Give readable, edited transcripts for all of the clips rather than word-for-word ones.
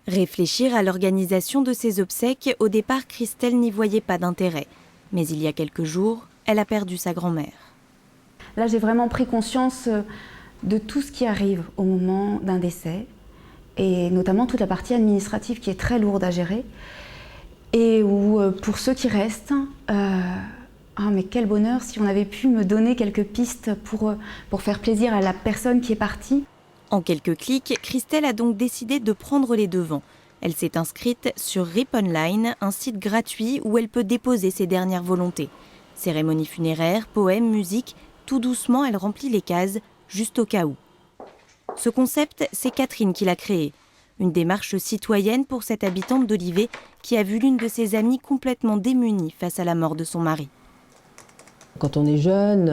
Réfléchir à l'organisation de ses obsèques, au départ, Christelle n'y voyait pas d'intérêt. Mais il y a quelques jours, elle a perdu sa grand-mère. Là, j'ai vraiment pris conscience de tout ce qui arrive au moment d'un décès, et notamment toute la partie administrative qui est très lourde à gérer, et où, pour ceux qui restent, ah mais quel bonheur si on avait pu me donner quelques pistes pour faire plaisir à la personne qui est partie. En quelques clics, Christelle a donc décidé de prendre les devants. Elle s'est inscrite sur RIP Online, un site gratuit où elle peut déposer ses dernières volontés. Cérémonie funéraire, poèmes, musique, tout doucement elle remplit les cases, juste au cas où. Ce concept, c'est Catherine qui l'a créé. Une démarche citoyenne pour cette habitante d'Olivet qui a vu l'une de ses amies complètement démunie face à la mort de son mari. Quand on est jeune,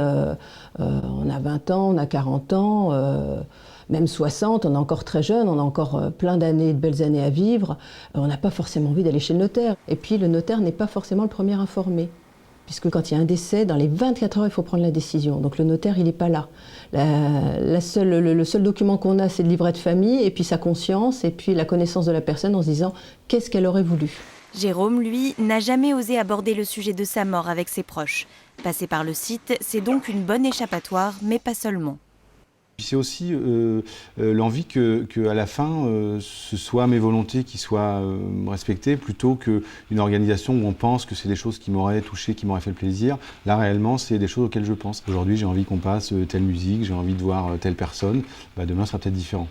on a 20 ans, on a 40 ans, même 60, on est encore très jeune, on a encore plein d'années, de belles années à vivre. On n'a pas forcément envie d'aller chez le notaire. Et puis le notaire n'est pas forcément le premier informé. Puisque quand il y a un décès, dans les 24 heures, il faut prendre la décision. Donc le notaire, il n'est pas là. Le seul document qu'on a, c'est le livret de famille, et puis sa conscience, et puis la connaissance de la personne en se disant qu'est-ce qu'elle aurait voulu. Jérôme, lui, n'a jamais osé aborder le sujet de sa mort avec ses proches. Passer par le site, c'est donc une bonne échappatoire, mais pas seulement. C'est aussi l'envie qu'à la fin, ce soit mes volontés qui soient respectées, plutôt qu'une organisation où on pense que c'est des choses qui m'auraient touché, qui m'auraient fait plaisir. Là, réellement, c'est des choses auxquelles je pense. Aujourd'hui, j'ai envie qu'on passe telle musique, j'ai envie de voir telle personne. Demain, ça sera peut-être différent.